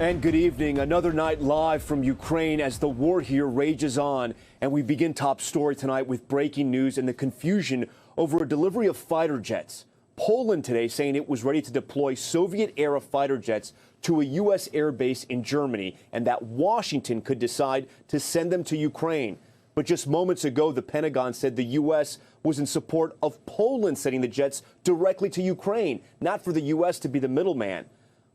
And good evening. Another night live from Ukraine as the war here rages on. And we begin top story tonight with breaking news and the confusion over a delivery of fighter jets. Poland today saying it was ready to deploy Soviet-era fighter jets to a U.S. airbase in Germany and that Washington could decide to send them to Ukraine. But just moments ago, the Pentagon said the U.S. was in support of Poland sending the jets directly to Ukraine, not for the U.S. to be the middleman.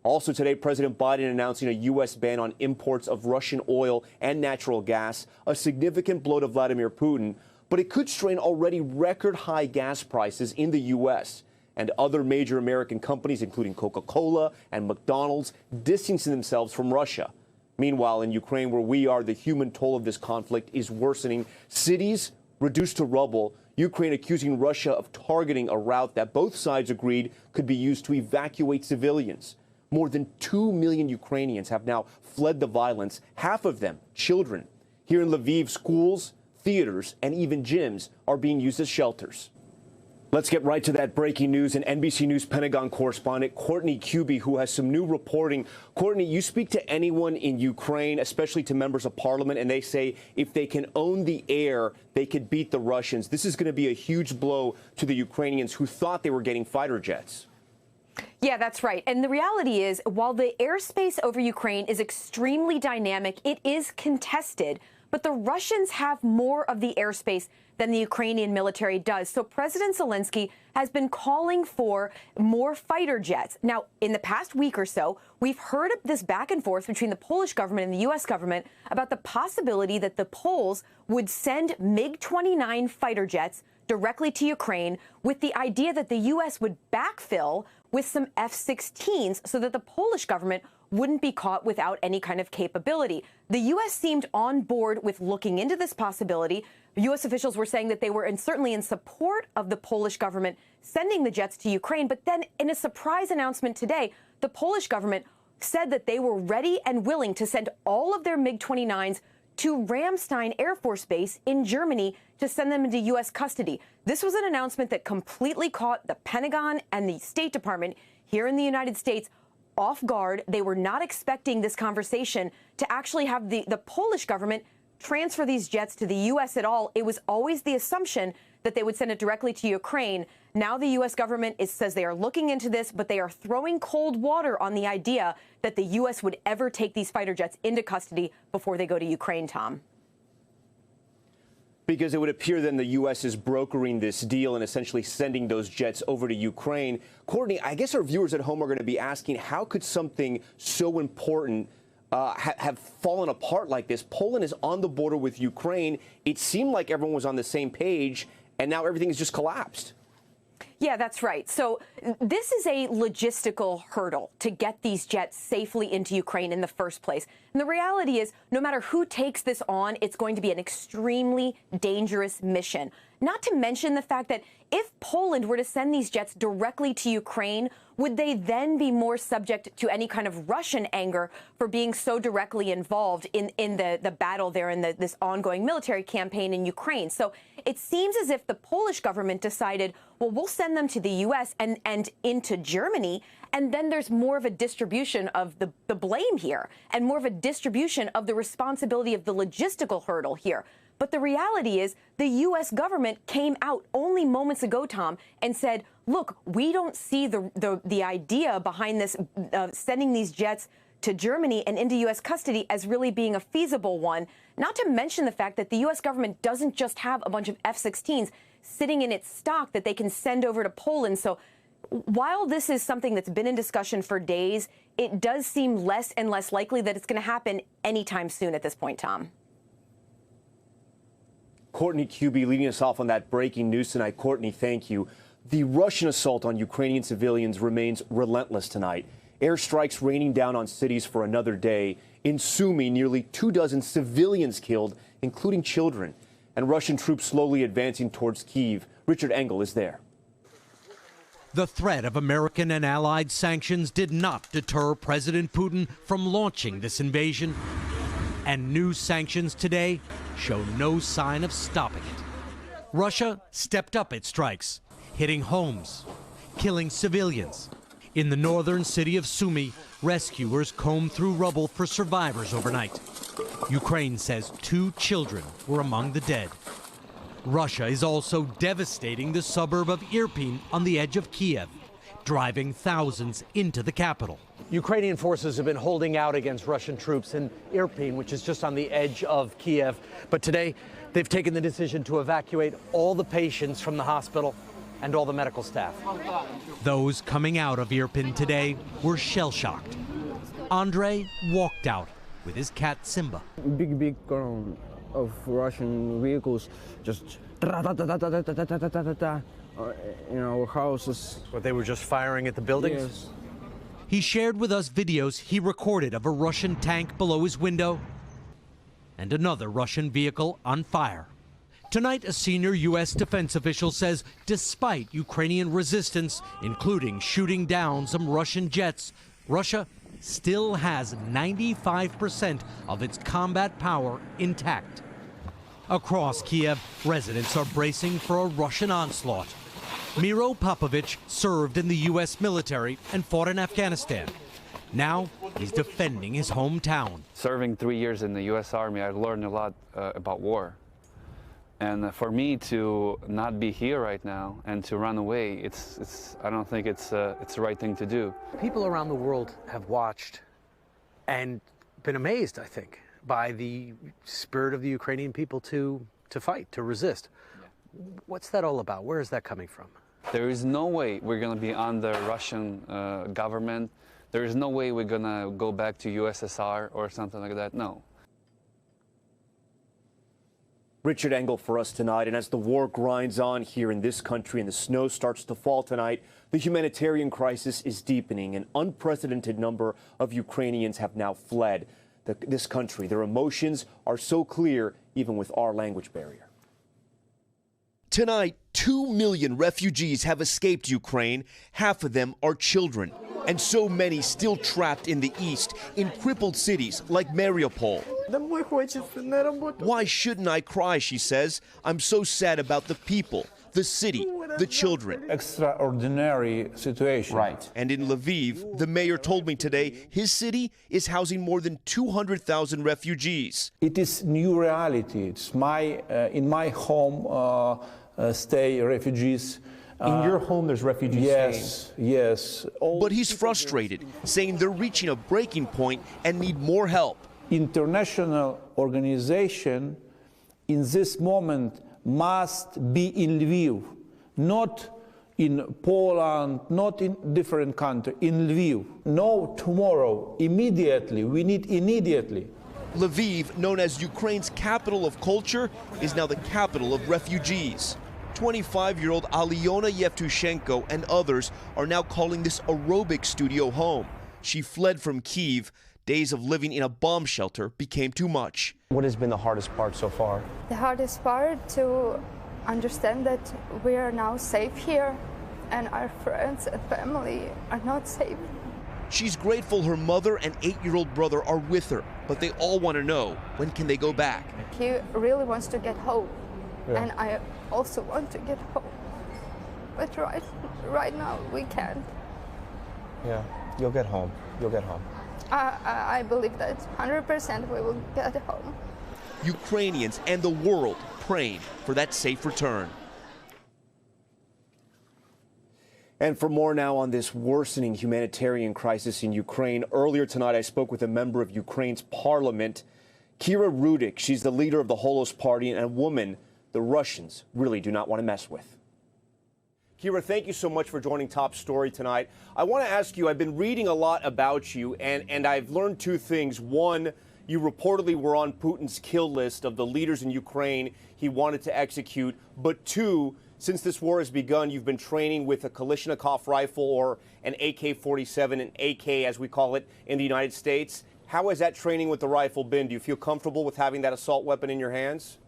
Also today, President Biden announcing a U.S. ban on imports of Russian oil and natural gas, a significant blow to Vladimir Putin, but it could strain already record-high gas prices in the U.S. And other major American companies, including Coca-Cola and McDonald's, distancing themselves from Russia. Meanwhile, in Ukraine, where we are, the human toll of this conflict is worsening. Cities reduced to rubble. Ukraine accusing Russia of targeting a route that both sides agreed could be used to evacuate civilians. More than 2 million Ukrainians have now fled the violence, half of them children. Here in Lviv, schools, theaters, and even gyms are being used as shelters. Let's get right to that breaking news. And NBC News Pentagon correspondent Courtney Kube, who has some new reporting. Courtney, you speak to anyone in Ukraine, especially to members of parliament, and they say if they can own the air, they could beat the Russians. This is going to be a huge blow to the Ukrainians who thought they were getting fighter jets. Yeah, that's right. And the reality is, while the airspace over Ukraine is extremely dynamic, it is contested. But the Russians have more of the airspace than the Ukrainian military does. So President Zelensky has been calling for more fighter jets. Now, in the past week or so, we've heard of this back and forth between the Polish government and the U.S. government about the possibility that the Poles would send MiG-29 fighter jets directly to Ukraine with the idea that the U.S. would backfill with some F-16s so that the Polish government wouldn't be caught without any kind of capability. The U.S. seemed on board with looking into this possibility. U.S. officials were saying that they were certainly in support of the Polish government sending the jets to Ukraine. But then in a surprise announcement today, the Polish government said that they were ready and willing to send all of their MiG-29s to Ramstein Air Force Base in Germany to send them into U.S. custody. This was an announcement that completely caught the Pentagon and the State Department here in the United States off guard. They were not expecting this conversation to actually have the Polish government transfer these jets to the U.S. at all. It was always the assumption that they would send it directly to Ukraine. Now the U.S. government says they are looking into this, but they are throwing cold water on the idea that the U.S. would ever take these fighter jets into custody before they go to Ukraine, Tom. Because it would appear then the U.S. is brokering this deal and essentially sending those jets over to Ukraine. Courtney, I guess our viewers at home are going to be asking, how could something so important have fallen apart like this? Poland is on the border with Ukraine. It seemed like everyone was on the same page, and now everything has just collapsed. Yeah, that's right. So this is a logistical hurdle to get these jets safely into Ukraine in the first place. And the reality is, no matter who takes this on, it's going to be an extremely dangerous mission. Not to mention the fact that if Poland were to send these jets directly to Ukraine, would they then be more subject to any kind of Russian anger for being so directly involved in the battle there in this ongoing military campaign in Ukraine? So it seems as if the Polish government decided, well, we'll send them to the U.S. and into Germany, and then there's more of a distribution of the blame here and more of a distribution of the responsibility of the logistical hurdle here. But the reality is the U.S. government came out only moments ago, Tom, and said, look, we don't see the idea behind this sending these jets to Germany and into U.S. custody as really being a feasible one, not to mention the fact that the U.S. government doesn't just have a bunch of F-16s sitting in its stock that they can send over to Poland. So while this is something that's been in discussion for days, it does seem less and less likely that it's going to happen anytime soon at this point, Tom. Courtney Kube leading us off on that breaking news tonight. Courtney, thank you. The Russian assault on Ukrainian civilians remains relentless tonight. Airstrikes raining down on cities for another day. In Sumy, nearly 24 civilians killed, including children. And Russian troops slowly advancing towards Kyiv. Richard Engel is there. The threat of American and allied sanctions did not deter President Putin from launching this invasion. And new sanctions today show no sign of stopping it. Russia stepped up its strikes, hitting homes, killing civilians. In the northern city of Sumy, rescuers combed through rubble for survivors overnight. Ukraine says 2 children were among the dead. Russia is also devastating the suburb of Irpin on the edge of Kiev, driving thousands into the capital. Ukrainian forces have been holding out against Russian troops in Irpin, which is just on the edge of Kiev. But today, they've taken the decision to evacuate all the patients from the hospital and all the medical staff. Those coming out of Irpin today were shell-shocked. Andre walked out with his cat Simba. Big column of Russian vehicles just in our houses. But they were just firing at the buildings? Yes. He shared with us videos he recorded of a Russian tank below his window and another Russian vehicle on fire. Tonight, a senior U.S. defense official says despite Ukrainian resistance, including shooting down some Russian jets, Russia still has 95% of its combat power intact. Across Kiev, residents are bracing for a Russian onslaught. Miro Popovich served in the U.S. military and fought in Afghanistan. Now he's defending his hometown. Serving 3 years in the U.S. Army, I learned a lot about war. And for me to not be here right now and to run away, I don't think it's the right thing to do. People around the world have watched and been amazed, I think, by the spirit of the Ukrainian people to fight, to resist. Yeah. What's that all about? Where is that coming from? There is no way we're going to be under Russian government. There is no way we're going to go back to USSR or something like that. No. Richard Engel for us tonight. And as the war grinds on here in this country and the snow starts to fall tonight, the humanitarian crisis is deepening. An unprecedented number of Ukrainians have now fled this country. Their emotions are so clear, even with our language barrier. Tonight, 2 million refugees have escaped Ukraine. Half of them are children. And so many still trapped in the east, in crippled cities like Mariupol. Why shouldn't I cry, she says. I'm so sad about the people, the city, the children. Extraordinary situation. Right. And in Lviv, the mayor told me today his city is housing more than 200,000 refugees. It is new reality. It's in my home stay refugees. In your home, there's refugees Yes, yes. But he's frustrated, saying they're reaching a breaking point and need more help. International organization in this moment must be in Lviv, not in Poland, not in different countries, in Lviv. No tomorrow, immediately, we need immediately. Lviv, known as Ukraine's capital of culture, is now the capital of refugees. 25-year-old Alyona Yevtushenko and others are now calling this aerobic studio home. She fled from Kyiv. Days of living in a bomb shelter became too much. What has been the hardest part so far? The hardest part to understand that we are now safe here and our friends and family are not safe. She's grateful her mother and 8-year-old brother are with her, but they all want to know, when can they go back? He really wants to get home, and I also want to get home. But right now we can't. Yeah, you'll get home. You'll get home. I believe that 100% we will get home. Ukrainians and the world praying for that safe return. And for more now on this worsening humanitarian crisis in Ukraine, earlier tonight I spoke with a member of Ukraine's parliament, KYRA Rudik. She's the leader of the Holos Party and a woman the Russians really do not want to mess with. KYRA, thank you so much for joining Top Story tonight. I want to ask you, I've been reading a lot about you, and I've learned two things. One, you reportedly were on Putin's kill list of the leaders in Ukraine he wanted to execute. But two, since this war has begun, you've been training with a Kalashnikov rifle or an AK-47, an AK as we call it in the United States. How has that training with the rifle been? Do you feel comfortable with having that assault weapon in your hands?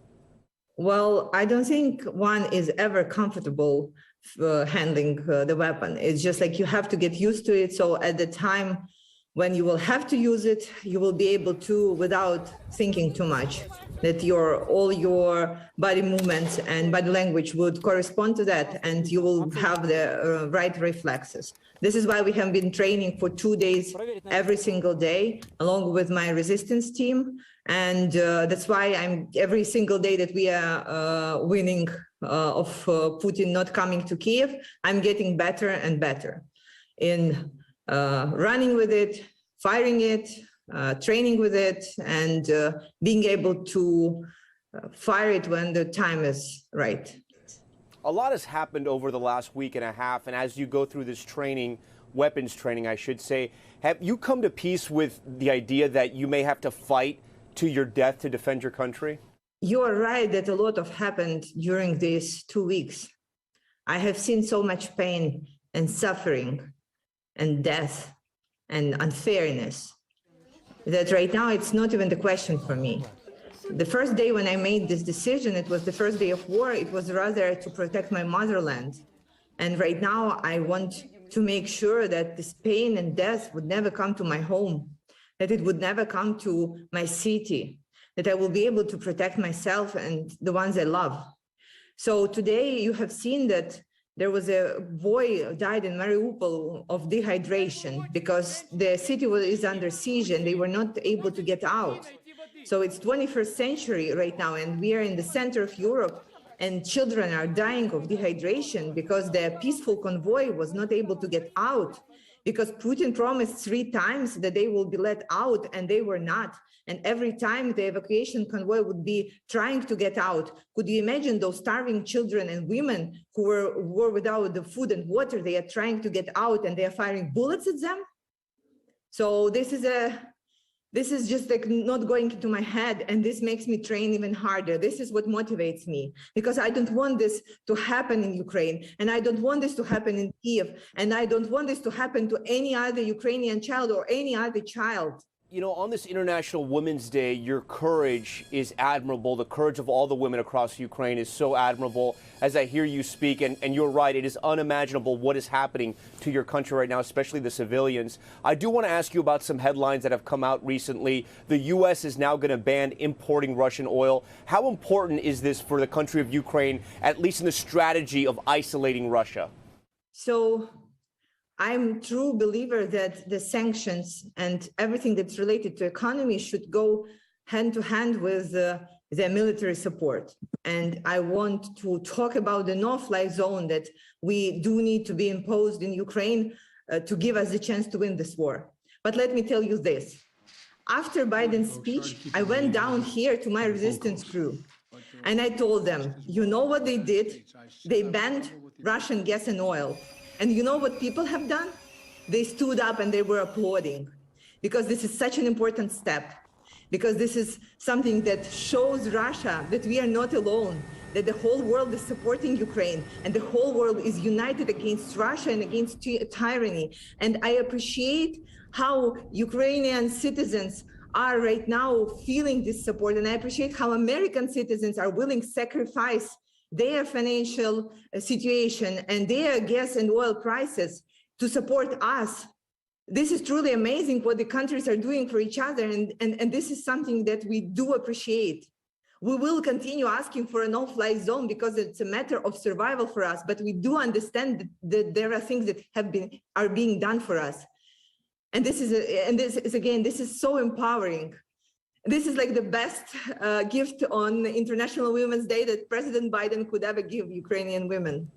Well, I don't think one is ever comfortable handling the weapon. It's just like you have to get used to it. So at the time when you will have to use it, you will be able to without thinking too much, that all your body movements and body language would correspond to that, and you will have the right reflexes. This is why we have been training for 2 days every single day, along with my resistance team. And that's why every single day that we are winning of Putin not coming to Kiev, I'm getting better and better in running with it, firing it, training with it, and being able to fire it when the time is right. A lot has happened over the last week and a half, and as you go through this training, weapons training, I should say, have you come to peace with the idea that you may have to fight to your death to defend your country? You are right that a lot of happened during these 2 weeks. I have seen so much pain and suffering and death and unfairness that right now it's not even the question for me. The first day when I made this decision, it was the first day of war. It was rather to protect my motherland. And right now I want to make sure that this pain and death would never come to my home, that it would never come to my city, that I will be able to protect myself and the ones I love. So today you have seen that there was a boy who died in Mariupol of dehydration because the city is under siege and they were not able to get out. So it's 21st century right now, and we are in the center of Europe, and children are dying of dehydration because the peaceful convoy was not able to get out, because Putin promised 3 times that they will be let out and they were not. And every time the evacuation convoy would be trying to get out. Could you imagine those starving children and women who were without the food and water? They are trying to get out and they are firing bullets at them. So this is just like not going into my head, and this makes me train even harder. This is what motivates me, because I don't want this to happen in Ukraine, and I don't want this to happen in Kiev, and I don't want this to happen to any other Ukrainian child or any other child. You know, on this International Women's Day, your courage is admirable. The courage of all the women across Ukraine is so admirable as I hear you speak. And you're right, it is unimaginable what is happening to your country right now, especially the civilians. I do want to ask you about some headlines that have come out recently. The U.S. is now going to ban importing Russian oil. How important is this for the country of Ukraine, at least in the strategy of isolating Russia? So I'm a true believer that the sanctions and everything that's related to economy should go hand to hand with the military support. And I want to talk about the no-fly zone that we do need to be imposed in Ukraine to give us the chance to win this war. But let me tell you this. After Biden's speech, I went down here to my resistance crew and I told them, you know what they did? They banned Russian gas and oil. And you know what people have done? They stood up and they were applauding, because this is such an important step, because this is something that shows Russia that we are not alone, that the whole world is supporting Ukraine and the whole world is united against Russia and against tyranny. And I appreciate how Ukrainian citizens are right now feeling this support. And I appreciate how American citizens are willing to sacrifice their financial situation and their gas and oil prices to support us. This is truly amazing what the countries are doing for each other, and this is something that we do appreciate. We will continue asking for a no-fly zone because it's a matter of survival for us, but we do understand that there are things that are being done for us. And this is so empowering. This is like the best gift on International Women's Day that President Biden could ever give Ukrainian women.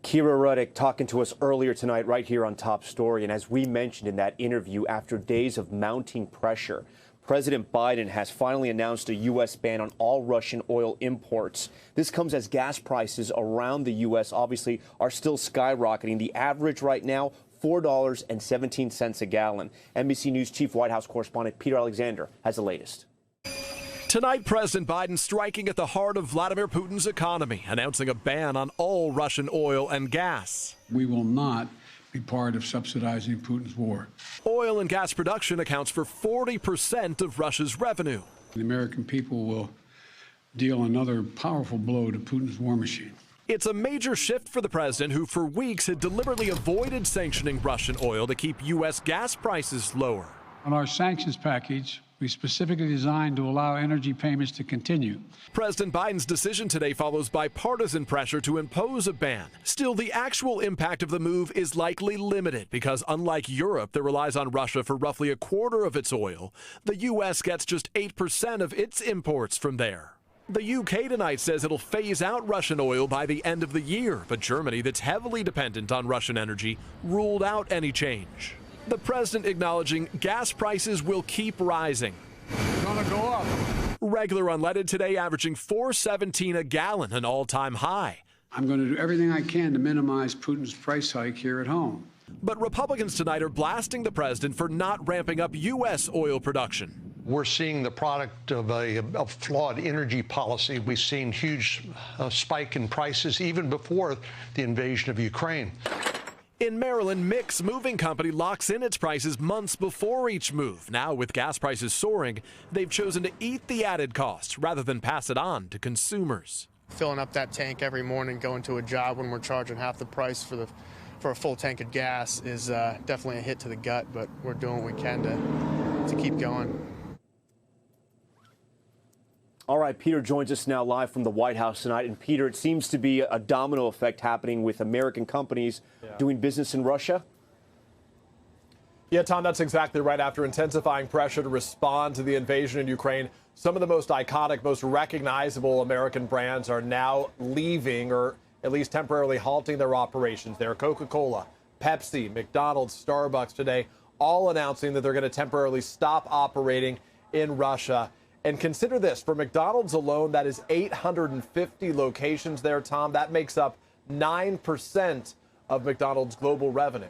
KYRA Rudik talking to us earlier tonight right here on Top Story. And as we mentioned in that interview, after days of mounting pressure, President Biden has finally announced a U.S. ban on all Russian oil imports. This comes as gas prices around the U.S. obviously are still skyrocketing. The average right now, $4.17 a gallon. NBC News Chief White House correspondent Peter Alexander has the latest. Tonight, President Biden striking at the heart of Vladimir Putin's economy, announcing a ban on all Russian oil and gas. We will not be part of subsidizing Putin's war. Oil and gas production accounts for 40% of Russia's revenue. The American people will deal another powerful blow to Putin's war machine. It's a major shift for the president, who for weeks had deliberately avoided sanctioning Russian oil to keep U.S. gas prices lower. On our sanctions package, we specifically designed to allow energy payments to continue. President Biden's decision today follows bipartisan pressure to impose a ban. Still, the actual impact of the move is likely limited because, unlike Europe that relies on Russia for roughly a quarter of its oil, the U.S. gets just 8% of its imports from there. The UK tonight says it'll phase out Russian oil by the end of the year, but Germany, that's heavily dependent on Russian energy, ruled out any change. The president acknowledging gas prices will keep rising. It's gonna go up. Regular unleaded today averaging $4.17 a gallon, an all-time high. I'm going to do everything I can to minimize Putin's price hike here at home. But Republicans tonight are blasting the president for not ramping up U.S. oil production. We're seeing the product of a flawed energy policy. We've seen huge spike in prices even before the invasion of Ukraine. In Maryland, Mix Moving Company locks in its prices months before each move. Now, with gas prices soaring, they've chosen to eat the added costs rather than pass it on to consumers. Filling up that tank every morning, going to a job when we're charging half the price for a full tank of gas is definitely a hit to the gut, but we're doing what we can to keep going. All right, Peter joins us now live from the White House tonight. And Peter, it seems to be a domino effect happening with American companies doing business in Russia. Yeah, Tom, that's exactly right. After intensifying pressure to respond to the invasion in Ukraine, some of the most iconic, most recognizable American brands are now leaving or at least temporarily halting their operations there. Coca-Cola, Pepsi, McDonald's, Starbucks today, all announcing that they're going to temporarily stop operating in Russia. And consider this, for McDonald's alone, that is 850 locations there, Tom. That makes up 9% of McDonald's global revenue.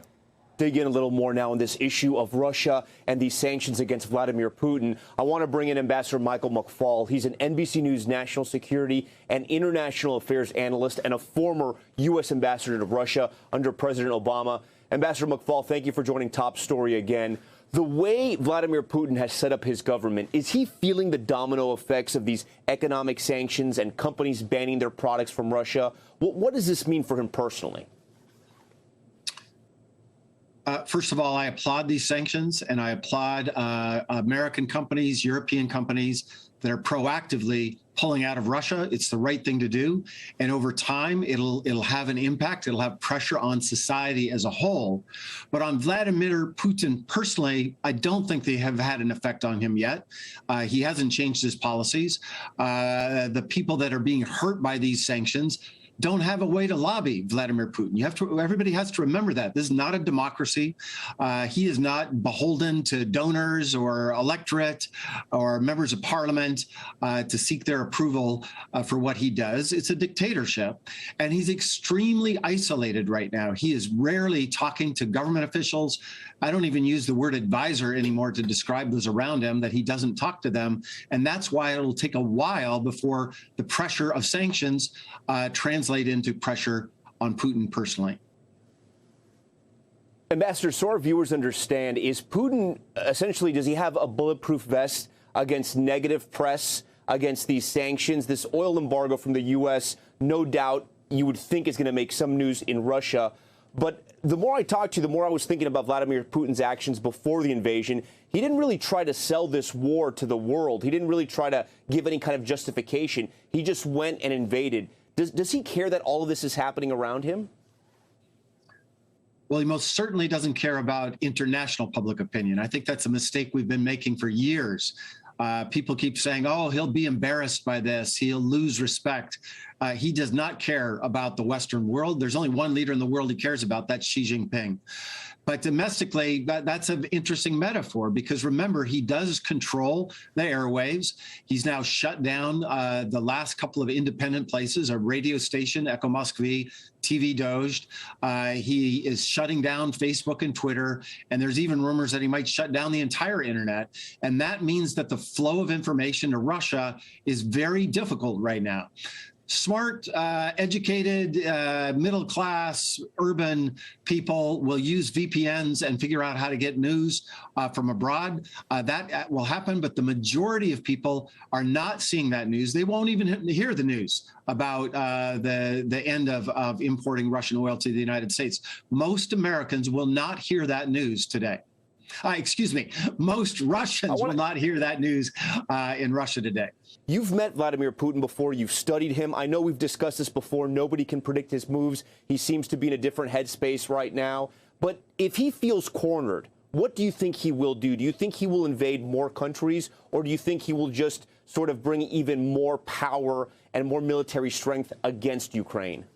Dig in a little more now on this issue of Russia and these sanctions against Vladimir Putin. I want to bring in Ambassador Michael McFaul. He's an NBC News national security and international affairs analyst and a former U.S. ambassador to Russia under President Obama. Ambassador McFaul, thank you for joining Top Story again. The way Vladimir Putin has set up his government, is he feeling the domino effects of these economic sanctions and companies banning their products from Russia? What does this mean for him personally? First of all, I applaud these sanctions, and I applaud American companies, European companies that are proactively pulling out of Russia. It's the right thing to do. And over time, it'll have an impact. It'll have pressure on society as a whole. But on Vladimir Putin personally, I don't think they have had an effect on him yet. He hasn't changed his policies. The people that are being hurt by these sanctions don't have a way to lobby Vladimir Putin. Everybody has to remember that. This is not a democracy. He is not beholden to donors or electorate or members of parliament to seek their approval for what he does. It's a dictatorship, and he's extremely isolated right now. He is rarely talking to government officials. I don't even use the word advisor anymore to describe those around him, that he doesn't talk to them. And that's why it'll take a while before the pressure of sanctions translate into pressure on Putin personally. Ambassador, so our viewers understand, is Putin essentially, does he have a bulletproof vest against negative press, against these sanctions? This oil embargo from the U.S., no doubt you would think is going to make some news in Russia. But the more I talked to you, the more I was thinking about Vladimir Putin's actions before the invasion. He didn't really try to sell this war to the world. He didn't really try to give any kind of justification. He just went and invaded. Does he care that all of this is happening around him? Well, he most certainly doesn't care about international public opinion. I think that's a mistake we've been making for years. People keep saying, oh, he'll be embarrassed by this. He'll lose respect. He does not care about the Western world. There's only one leader in the world he cares about. That's Xi Jinping. But domestically, that's an interesting metaphor, because remember, he does control the airwaves. He's now shut down the last couple of independent places, a radio station, Echo Moskvy, TV Dozhd. He is shutting down Facebook and Twitter, and there's even rumors that he might shut down the entire internet. And that means that the flow of information to Russia is very difficult right now. Smart, educated, middle-class, urban people will use VPNs and figure out how to get news from abroad. That will happen, but the majority of people are not seeing that news. They won't even hear the news about the end of importing Russian oil to the United States. Most Americans will not hear that news today. Excuse me, most Russians will not hear that news in Russia today. You've met Vladimir Putin before. You've studied him. I know we've discussed this before. Nobody can predict his moves. He seems to be in a different headspace right now. But if he feels cornered, what do you think he will do? Do you think he will invade more countries, or do you think he will just sort of bring even more power and more military strength against Ukraine?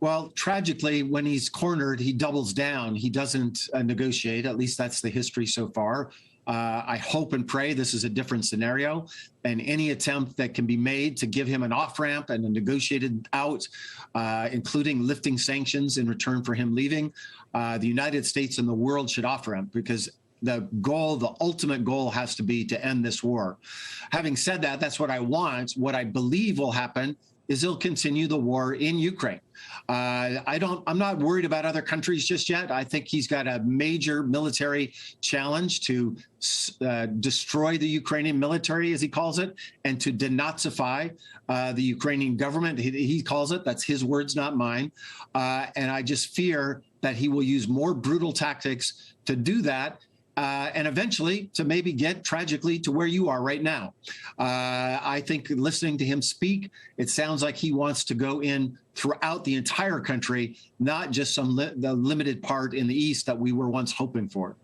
Well, tragically, when he's cornered, he doubles down. He doesn't negotiate. At least that's the history so far. I hope and pray this is a different scenario, and any attempt that can be made to give him an off-ramp and a negotiated out, including lifting sanctions in return for him leaving, the United States and the world should off-ramp, because the goal, the ultimate goal, has to be to end this war. Having said that, that's what I want. What I believe will happen is he'll continue the war in Ukraine. I'm not worried about other countries just yet. I think he's got a major military challenge to destroy the Ukrainian military, as he calls it, and to denazify the Ukrainian government. He calls it, that's his words, not mine. And I just fear that he will use more brutal tactics to do that. And eventually to maybe get tragically to where you are right now. I think listening to him speak, it sounds like he wants to go in throughout the entire country, not just the limited part in the east that we were once hoping for.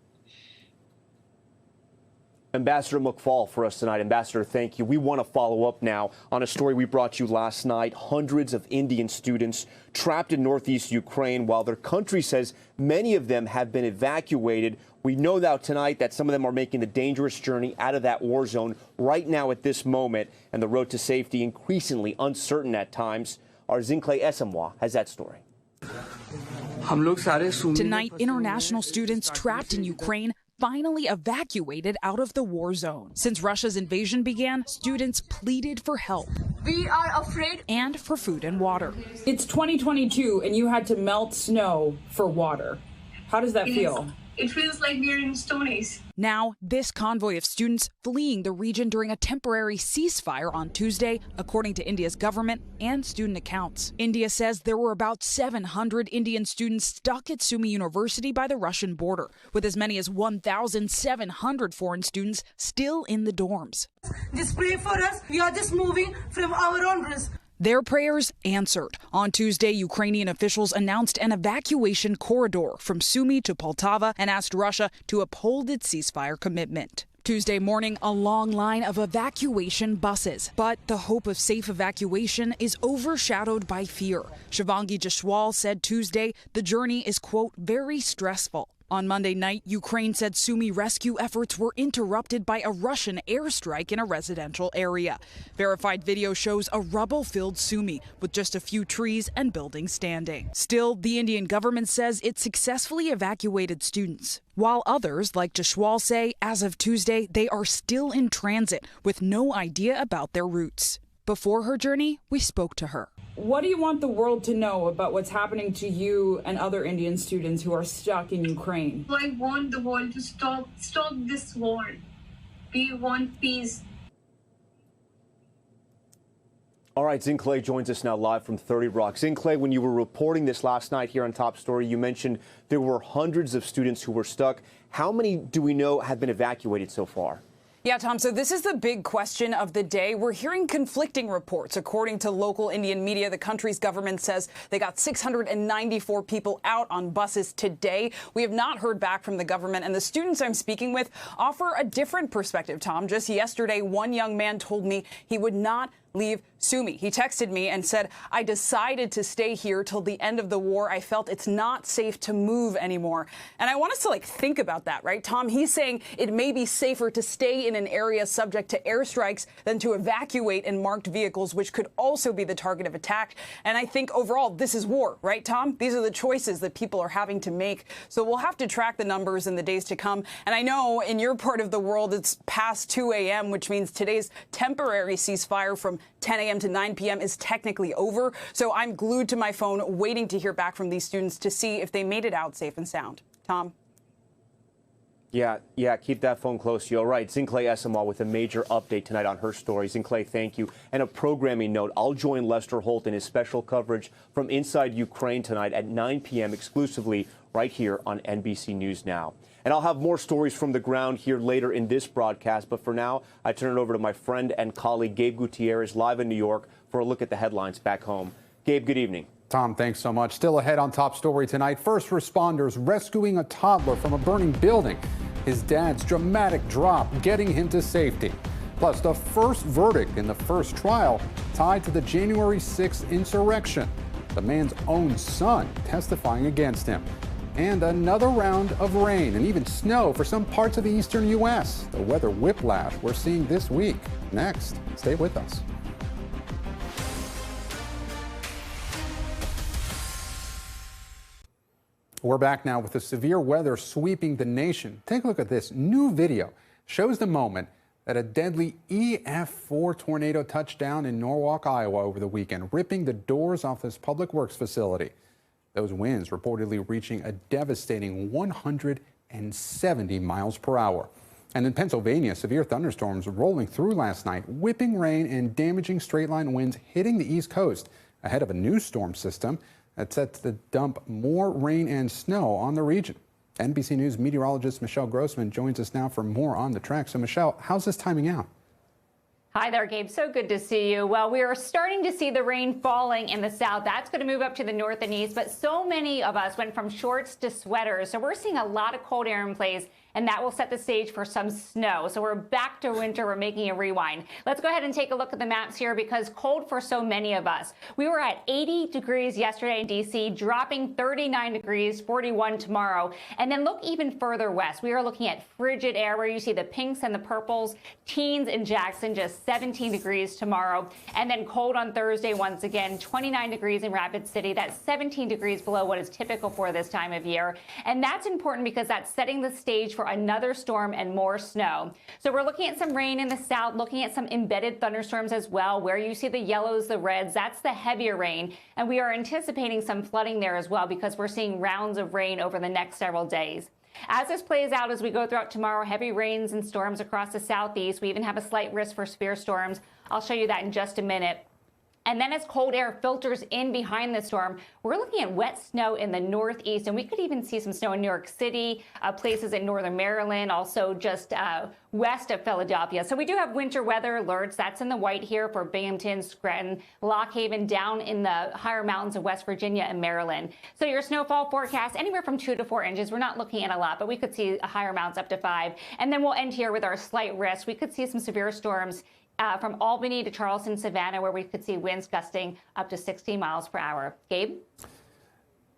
Ambassador McFaul for us tonight. Ambassador, thank you. We want to follow up now on a story we brought you last night. Hundreds of Indian students trapped in northeast Ukraine, while their country says many of them have been evacuated. We know now tonight that some of them are making the dangerous journey out of that war zone right now at this moment, and the road to safety increasingly uncertain at times. Our Zincle Esamwa has that story. Tonight, international students trapped in Ukraine finally evacuated out of the war zone. Since Russia's invasion began, students pleaded for help. We are afraid. And for food and water. It's 2022 and you had to melt snow for water. How does that feel? It feels like we're in Stone Age. Now, this convoy of students fleeing the region during a temporary ceasefire on Tuesday, according to India's government and student accounts. India says there were about 700 Indian students stuck at Sumy University by the Russian border, with as many as 1,700 foreign students still in the dorms. Just pray for us. We are just moving from our own risk. Their prayers answered. On Tuesday, Ukrainian officials announced an evacuation corridor from Sumy to Poltava and asked Russia to uphold its ceasefire commitment. Tuesday morning, a long line of evacuation buses. But the hope of safe evacuation is overshadowed by fear. Shivangi Jaiswal said Tuesday the journey is, quote, very stressful. On Monday night, Ukraine said Sumy rescue efforts were interrupted by a Russian airstrike in a residential area. Verified video shows a rubble-filled Sumy with just a few trees and buildings standing. Still, the Indian government says it successfully evacuated students, while others, like Jaiswal, say as of Tuesday, they are still in transit with no idea about their routes. Before her journey, we spoke to her. What do you want the world to know about what's happening to you and other Indian students who are stuck in Ukraine? I want the world to stop this war. We want peace. All right, Zincle joins us now live from 30 Rock. Zincle, when you were reporting this last night here on Top Story, you mentioned there were hundreds of students who were stuck. How many do we know have been evacuated so far? Yeah, Tom, so this is the big question of the day. We're hearing conflicting reports. According to local Indian media, the country's government says they got 694 people out on buses today. We have not heard back from the government, and the students I'm speaking with offer a different perspective, Tom. Just yesterday, one young man told me he would not leave Sumy. He texted me and said, I decided to stay here till the end of the war. I felt it's not safe to move anymore. And I want us to think about that, right, Tom? He's saying it may be safer to stay in an area subject to airstrikes than to evacuate in marked vehicles, which could also be the target of attack. And I think overall, this is war, right, Tom? These are the choices that people are having to make. So we'll have to track the numbers in the days to come. And I know in your part of the world, it's past 2 a.m., which means today's temporary ceasefire from 10 a.m. to 9 p.m. is technically over. So I'm glued to my phone waiting to hear back from these students to see if they made it out safe and sound. Tom? Yeah, keep that phone close to you. All right, Zinkley Esamal with a major update tonight on her story. Zinkley, thank you. And a programming note, I'll join Lester Holt in his special coverage from inside Ukraine tonight at 9 p.m. exclusively right here on NBC News Now. And I'll have more stories from the ground here later in this broadcast. But for now, I turn it over to my friend and colleague Gabe Gutierrez live in New York for a look at the headlines back home. Gabe, good evening. Tom, thanks so much. Still ahead on Top Story tonight. First responders rescuing a toddler from a burning building. His dad's dramatic drop getting him to safety. Plus, the first verdict in the first trial tied to the January 6th insurrection. The man's own son testifying against him. And another round of rain and even snow for some parts of the eastern U.S. The weather whiplash we're seeing this week. Next, stay with us. We're back now with the severe weather sweeping the nation. Take a look at this. New video shows the moment that a deadly EF4 tornado touched down in Norwalk, Iowa over the weekend, ripping the doors off this public works facility. Those winds reportedly reaching a devastating 170 miles per hour. And in Pennsylvania, severe thunderstorms rolling through last night, whipping rain and damaging straight-line winds hitting the East Coast ahead of a new storm system that's set to dump more rain and snow on the region. NBC News meteorologist Michelle Grossman joins us now for more on the track. So, Michelle, how's this timing out? Hi there, Gabe. So good to see you. Well, we are starting to see the rain falling in the south. That's going to move up to the north and east, but so many of us went from shorts to sweaters. So we're seeing a lot of cold air in place, and that will set the stage for some snow. So we're back to winter. We're making a rewind. Let's go ahead and take a look at the maps here because cold for so many of us. We were at 80 degrees yesterday in D.C., dropping 39 degrees, 41 tomorrow. And then look even further west. We are looking at frigid air where you see the pinks and the purples. Teens in Jackson, just 17 degrees tomorrow. And then cold on Thursday once again, 29 degrees in Rapid City. That's 17 degrees below what is typical for this time of year. And that's important because that's setting the stage for another storm and more snow. So we're looking at some rain in the south, looking at some embedded thunderstorms as well, where you see the yellows, the reds, that's the heavier rain. And we are anticipating some flooding there as well because we're seeing rounds of rain over the next several days. As this plays out as we go throughout tomorrow, heavy rains and storms across the southeast. We even have a slight risk for severe storms. I'll show you that in just a minute. And then as cold air filters in behind the storm, we're looking at wet snow in the northeast, and we could even see some snow in New York City, places in northern Maryland, also just west of Philadelphia. So we do have winter weather alerts. That's in the white here for Binghamton, Scranton, Lock Haven, down in the higher mountains of West Virginia and Maryland. So your snowfall forecast, anywhere from 2 to 4 inches. We're not looking at a lot, but we could see higher amounts up to 5. And then we'll end here with our slight risk. We could see some severe storms from Albany to Charleston, Savannah, where we could see winds gusting up to 60 miles per hour. Gabe?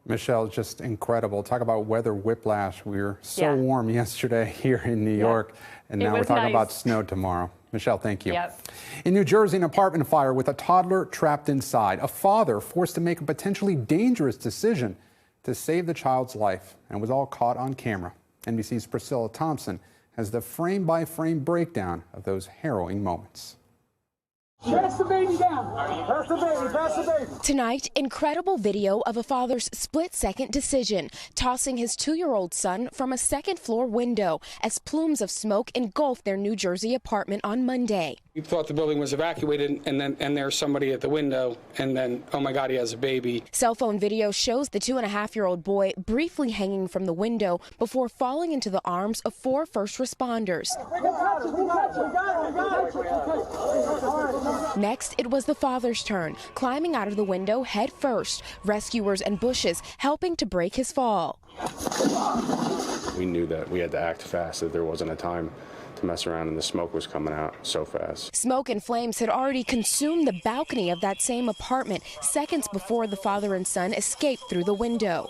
Michelle, just incredible. Talk about weather whiplash. We were so warm yesterday here in New York, and now we're talking about snow tomorrow. Michelle, thank you. In New Jersey, an apartment fire with a toddler trapped inside. A father forced to make a potentially dangerous decision to save the child's life and was all caught on camera. NBC's Priscilla Thompson has the frame-by-frame breakdown of those harrowing moments. Pass the baby down. Pass the baby. Pass the baby. Tonight, incredible video of a father's split-second decision, tossing his 2-year-old son from a second-floor window as plumes of smoke engulfed their New Jersey apartment on Monday. We thought the building was evacuated, and there's somebody at the window, and then, oh my God, he has a baby. Cell phone video shows the 2.5-year-old boy briefly hanging from the window before falling into the arms of 4 first responders. Next, it was the father's turn, climbing out of the window head first, rescuers and bushes helping to break his fall. We knew that we had to act fast, that there wasn't a time to mess around, and the smoke was coming out so fast. Smoke and flames had already consumed the balcony of that same apartment seconds before the father and son escaped through the window.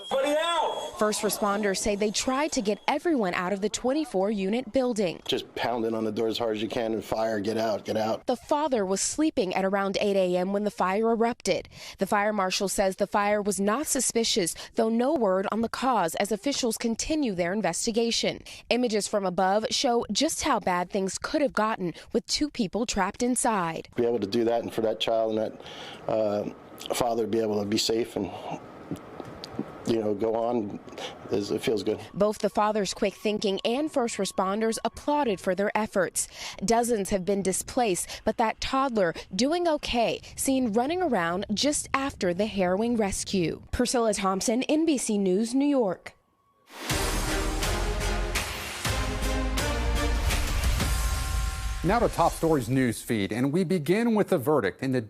First responders say they tried to get everyone out of the 24-unit building. Just pounding on the door as hard as you can and fire, get out, get out. The father was sleeping at around 8 a.m. when the fire erupted. The fire marshal says the fire was not suspicious, though no word on the cause as officials continue their investigation. Images from above show just how bad things could have gotten with 2 people trapped inside. Be able to do that, and for that child and that father to be able to be safe and go on, it feels good. Both the father's quick thinking and first responders applauded for their efforts. Dozens have been displaced, but that toddler doing okay, seen running around just after the harrowing rescue. Priscilla Thompson, NBC News, New York. Now to Top Stories news feed, and we begin with the verdict in the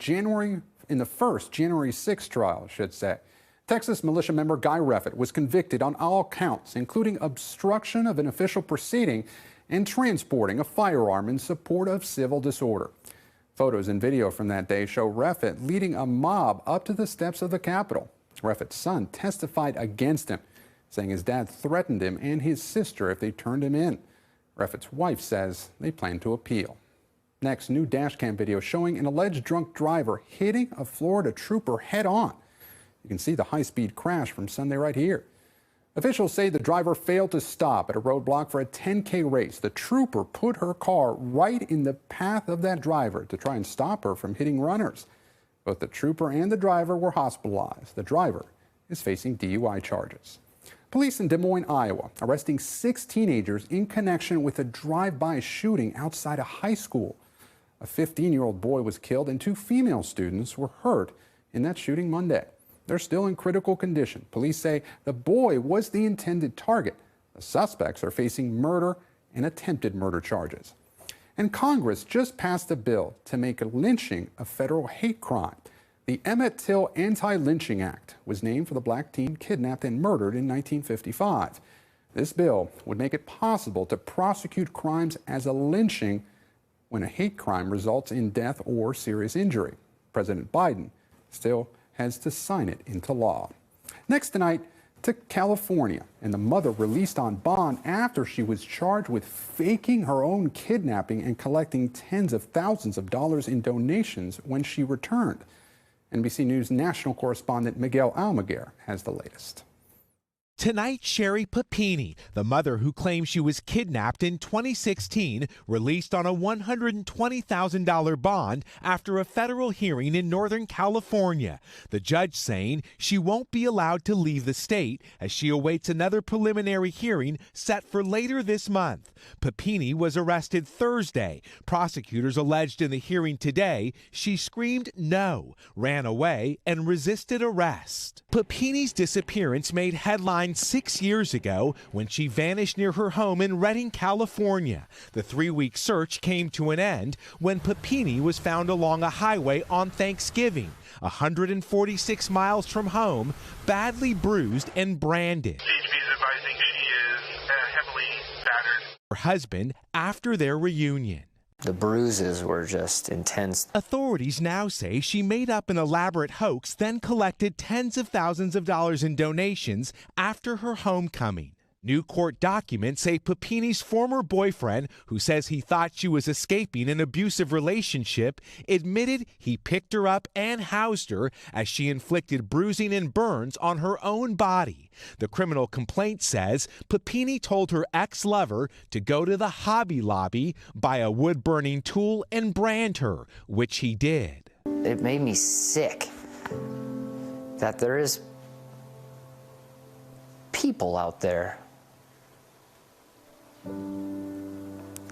first January 6th trial, I should say. Texas militia member Guy Reffitt was convicted on all counts, including obstruction of an official proceeding and transporting a firearm in support of civil disorder. Photos and video from that day show Reffitt leading a mob up to the steps of the Capitol. Reffitt's son testified against him, saying his dad threatened him and his sister if they turned him in. Reffitt's wife says they plan to appeal. Next, new dashcam video showing an alleged drunk driver hitting a Florida trooper head-on. You can see the high-speed crash from Sunday right here. Officials say the driver failed to stop at a roadblock for a 10K race. The trooper put her car right in the path of that driver to try and stop her from hitting runners. Both the trooper and the driver were hospitalized. The driver is facing DUI charges. Police in Des Moines, Iowa, arresting 6 teenagers in connection with a drive-by shooting outside a high school. A 15-year-old boy was killed and 2 female students were hurt in that shooting Monday. They're still in critical condition. Police say the boy was the intended target. The suspects are facing murder and attempted murder charges. And Congress just passed a bill to make lynching a federal hate crime. The Emmett Till Anti-Lynching Act was named for the black teen kidnapped and murdered in 1955. This bill would make it possible to prosecute crimes as a lynching when a hate crime results in death or serious injury. President Biden still has to sign it into law. Next tonight, to California, and the mother released on bond after she was charged with faking her own kidnapping and collecting tens of thousands of dollars in donations when she returned. NBC News national correspondent Miguel Almaguer has the latest. Tonight, Sherry Papini, the mother who claims she was kidnapped in 2016, released on a $120,000 bond after a federal hearing in Northern California. The judge saying she won't be allowed to leave the state as she awaits another preliminary hearing set for later this month. Papini was arrested Thursday. Prosecutors alleged in the hearing today she screamed no, ran away, and resisted arrest. Papini's disappearance made headlines 6 years ago when she vanished near her home in Redding, California. The 3-week search came to an end when Papini was found along a highway on Thanksgiving, 146 miles from home, badly bruised and branded. CHP is advising she is heavily battered. Her husband after their reunion. The bruises were just intense. Authorities now say she made up an elaborate hoax, then collected tens of thousands of dollars in donations after her homecoming. New court documents say Papini's former boyfriend, who says he thought she was escaping an abusive relationship, admitted he picked her up and housed her as she inflicted bruising and burns on her own body. The criminal complaint says Papini told her ex-lover to go to the Hobby Lobby, buy a wood-burning tool, and brand her, which he did. It made me sick that there is people out there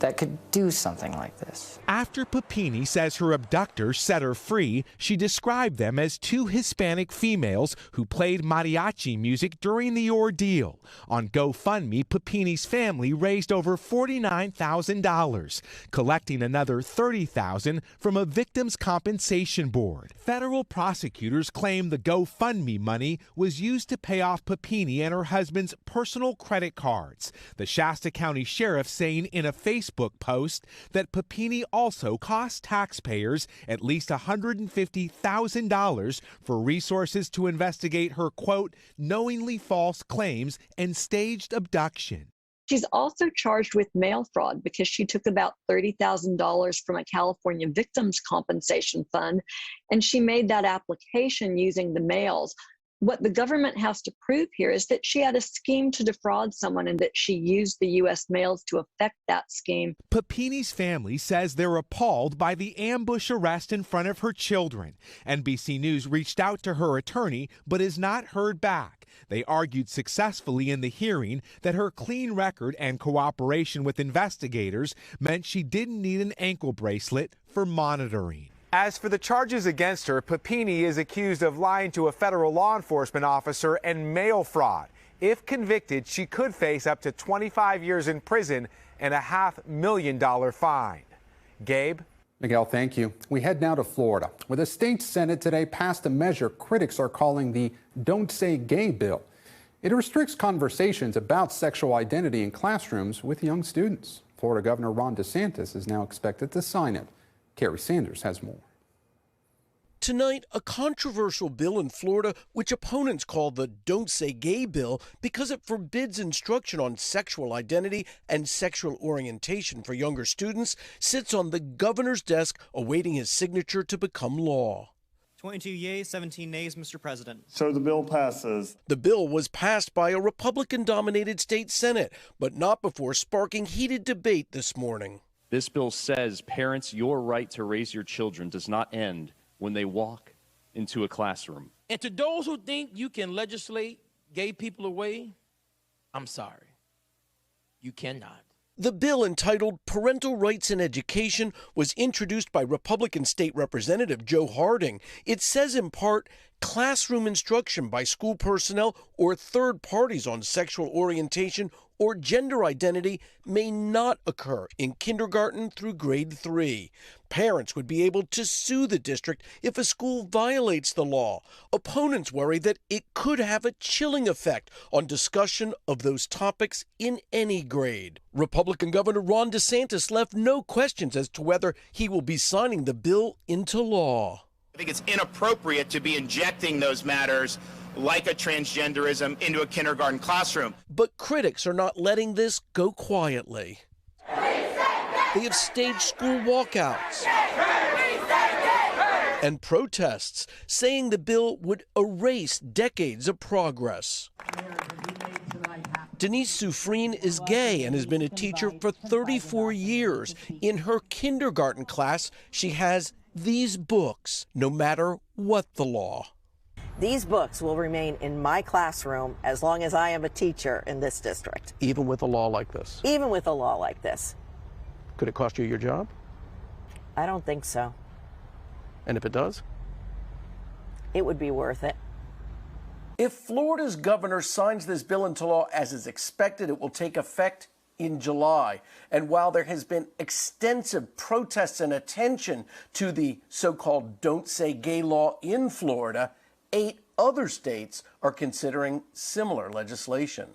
that could do something like this. After Papini says her abductor set her free, she described them as 2 Hispanic females who played mariachi music during the ordeal. On GoFundMe, Papini's family raised over $49,000, collecting another $30,000 from a victims' compensation board. Federal prosecutors claim the GoFundMe money was used to pay off Papini and her husband's personal credit cards. The Shasta County Sheriff saying in a Facebook Facebook post that Papini also cost taxpayers at least $150,000 for resources to investigate her, quote, knowingly false claims and staged abduction. She's also charged with mail fraud because she took about $30,000 from a California victims compensation fund, and she made that application using the mails. What the government has to prove here is that she had a scheme to defraud someone and that she used the U.S. mails to effect that scheme. Papini's family says they're appalled by the ambush arrest in front of her children. NBC News reached out to her attorney but has not heard back. They argued successfully in the hearing that her clean record and cooperation with investigators meant she didn't need an ankle bracelet for monitoring. As for the charges against her, Papini is accused of lying to a federal law enforcement officer and mail fraud. If convicted, she could face up to 25 years in prison and a $500,000 fine. Gabe? Miguel, thank you. We head now to Florida, where the state Senate today passed a measure critics are calling the Don't Say Gay bill. It restricts conversations about sexual identity in classrooms with young students. Florida Governor Ron DeSantis is now expected to sign it. Kerry Sanders has more. Tonight, a controversial bill in Florida, which opponents call the Don't Say Gay bill because it forbids instruction on sexual identity and sexual orientation for younger students, sits on the governor's desk awaiting his signature to become law. 22 yeas, 17 nays, Mr. President. So the bill passes. The bill was passed by a Republican-dominated state Senate, but not before sparking heated debate this morning. This bill says, parents, your right to raise your children does not end when they walk into a classroom. And to those who think you can legislate gay people away, I'm sorry. You cannot. The bill, entitled Parental Rights in Education, was introduced by Republican State Representative Joe Harding. It says in part, classroom instruction by school personnel or third parties on sexual orientation or gender identity may not occur in kindergarten through grade 3. Parents would be able to sue the district if a school violates the law. Opponents worry that it could have a chilling effect on discussion of those topics in any grade. Republican Governor Ron DeSantis left no questions as to whether he will be signing the bill into law. I think it's inappropriate to be injecting those matters like a transgenderism into a kindergarten classroom. But critics are not letting this go quietly. They have staged school walkouts and protests, saying the bill would erase decades of progress. Denise Soufrine is gay and has been a teacher for 34 years. In her kindergarten class, she has these books, no matter what the law. These books will remain in my classroom as long as I am a teacher in this district. Even with a law like this? Even with a law like this. Could it cost you your job? I don't think so. And if it does? It would be worth it. If Florida's governor signs this bill into law as is expected, it will take effect in July. And while there has been extensive protests and attention to the so-called Don't Say Gay law in Florida, 8 other states are considering similar legislation.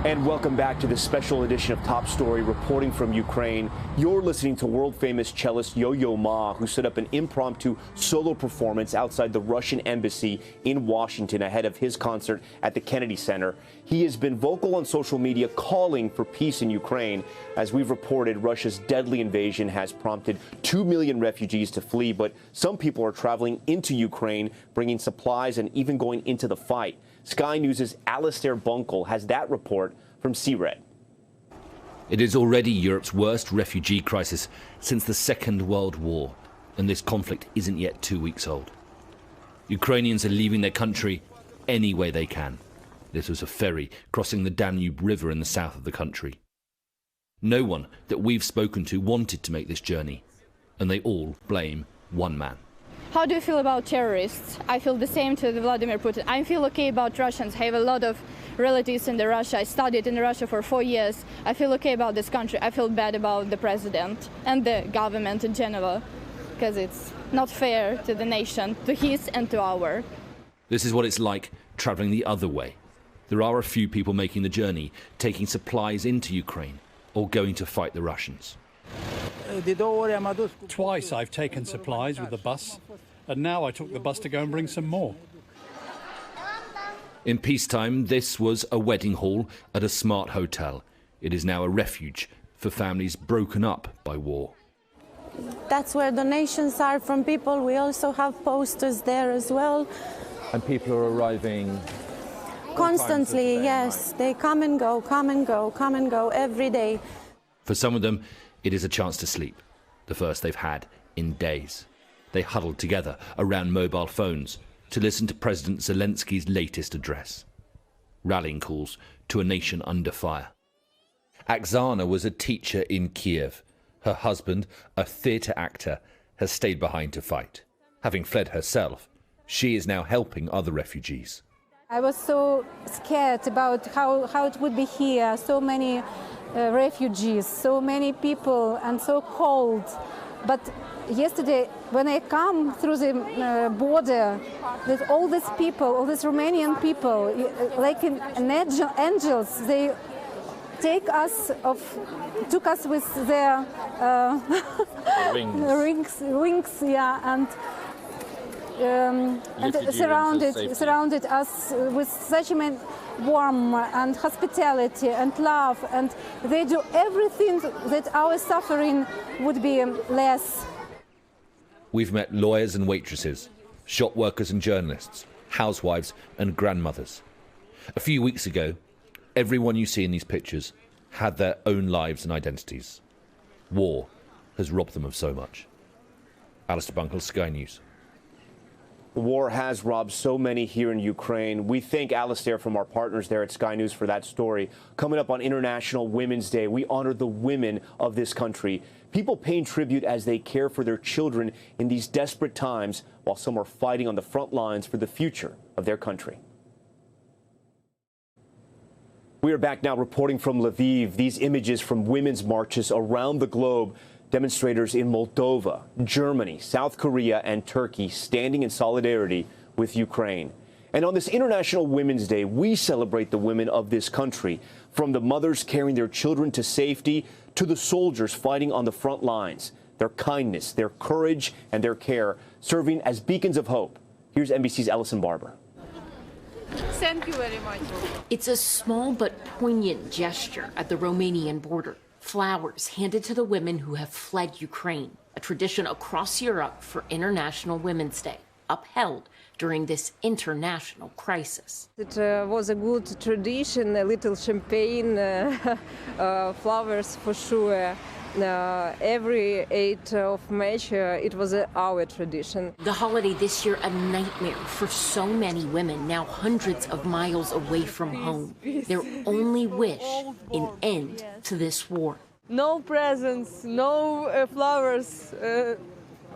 And welcome back to this special edition of Top Story, reporting from Ukraine. You're listening to world-famous cellist Yo-Yo Ma, who set up an impromptu solo performance outside the Russian embassy in Washington ahead of his concert at the Kennedy Center. He has been vocal on social media calling for peace in Ukraine. As we've reported, Russia's deadly invasion has prompted 2 million refugees to flee, but some people are traveling into Ukraine, bringing supplies and even going into the fight. Sky News' Alistair Bunkle has that report from CRED. It is already Europe's worst refugee crisis since the Second World War, and this conflict isn't yet 2 weeks old. Ukrainians are leaving their country any way they can. This was a ferry crossing the Danube River in the south of the country. No one that we've spoken to wanted to make this journey, and they all blame one man. How do you feel about terrorists? I feel the same to Vladimir Putin. I feel okay about Russians. I have a lot of relatives in Russia. I studied in Russia for 4 years. I feel okay about this country. I feel bad about the president and the government in general, because it's not fair to the nation, to his and to our. This is what it's like travelling the other way. There are a few people making the journey, taking supplies into Ukraine or going to fight the Russians. Twice I've taken supplies with the bus, and now I took the bus to go and bring some more. In peacetime, this was a wedding hall at a smart hotel. It is now a refuge for families broken up by war. That's where donations are from people. We also have posters there as well. And people are arriving constantly, yes. They come and go, come and go, come and go every day. For some of them, it is a chance to sleep, the first they've had in days. They huddled together around mobile phones to listen to President Zelensky's latest address, rallying calls to a nation under fire. Oksana was a teacher in Kiev. Her husband, a theatre actor, has stayed behind to fight. Having fled herself, she is now helping other refugees. I was so scared about how it would be here, so many refugees, so many people, and so cold. But yesterday, when I come through the border, with all these people, all these Romanian people, like angels, they took us with their wings, yeah, and surrounded us with such a warmth and hospitality and love, and they do everything that our suffering would be less. We've met lawyers and waitresses, shop workers and journalists, housewives and grandmothers. A few weeks ago, everyone you see in these pictures had their own lives and identities. War has robbed them of so much. Alistair Bunkle, Sky News. The war has robbed so many here in Ukraine. We thank Alistair from our partners there at Sky News for that story. Coming up on International Women's Day, we honor the women of this country. People paying tribute as they care for their children in these desperate times, while some are fighting on the front lines for the future of their country. We are back now reporting from Lviv. These images from women's marches around the globe. Demonstrators in Moldova, Germany, South Korea, and Turkey standing in solidarity with Ukraine. And on this International Women's Day, we celebrate the women of this country, from the mothers carrying their children to safety to the soldiers fighting on the front lines. Their kindness, their courage, and their care serving as beacons of hope. Here's NBC's Ellison Barber. Thank you very much. It's a small but poignant gesture at the Romanian border. Flowers handed to the women who have fled Ukraine, a tradition across Europe for International Women's Day, upheld during this international crisis. It was a good tradition, a little champagne, flowers for sure. Every 8th of March, it was our tradition. The holiday this year, a nightmare for so many women, now hundreds of miles away from home. Their only wish, an end to this war. No presents, no flowers,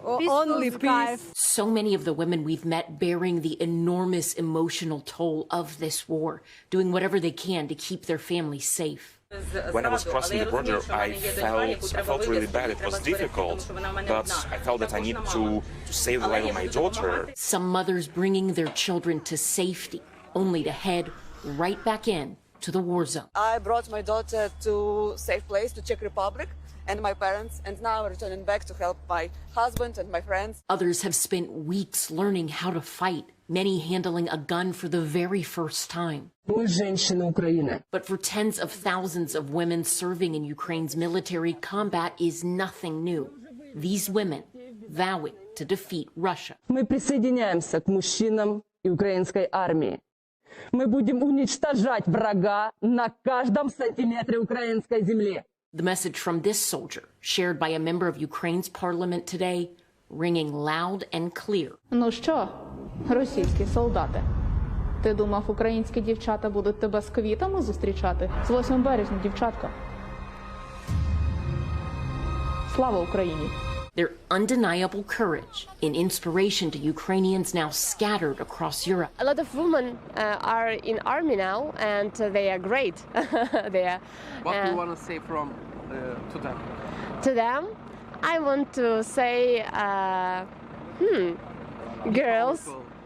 only peace. So many of the women we've met bearing the enormous emotional toll of this war, doing whatever they can to keep their families safe. When I was crossing the border, I felt really bad. It was difficult, but I felt that I needed to save the life of my daughter. Some mothers bringing their children to safety, only to head right back in to the war zone. I brought my daughter to a safe place, to Czech Republic, and my parents, and now I'm returning back to help my husband and my friends. Others have spent weeks learning how to fight, many handling a gun for the very first time. But for tens of thousands of women serving in Ukraine's military, combat is nothing new. These women vowing to defeat Russia. Мы присоединяемся к мужчинам и украинской армии. Мы будем уничтожать врага на каждом сантиметре украинской земли. The message from this soldier, shared by a member of Ukraine's parliament today, ringing loud and clear. Ну що, російські солдати, ти думав, українські дівчата будуть тебе з квітами зустрічати? З 8 березня, дівчатка. Слава Україні! Their undeniable courage, an inspiration to Ukrainians now scattered across Europe. A lot of women are in army now, and they are great. What do you want to say to them? To them, I want to say, girls,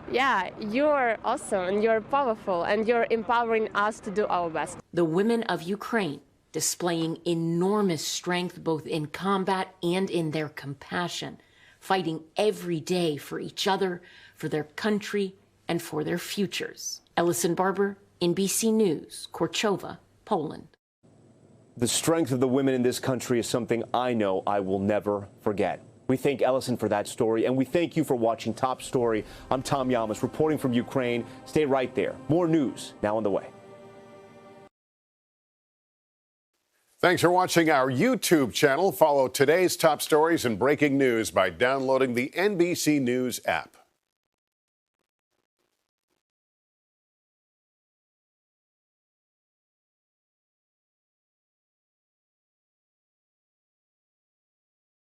Yeah, you're awesome and you're powerful and you're empowering us to do our best. The women of Ukraine displaying enormous strength both in combat and in their compassion, fighting every day for each other, for their country, and for their futures. Ellison Barber, NBC News, Korchova, Poland. The strength of the women in this country is something I know I will never forget. We thank Ellison for that story, and we thank you for watching Top Story. I'm Tom Llamas, reporting from Ukraine. Stay right there. More news now on the way. Thanks for watching our YouTube channel. Follow today's top stories and breaking news by downloading the NBC News app.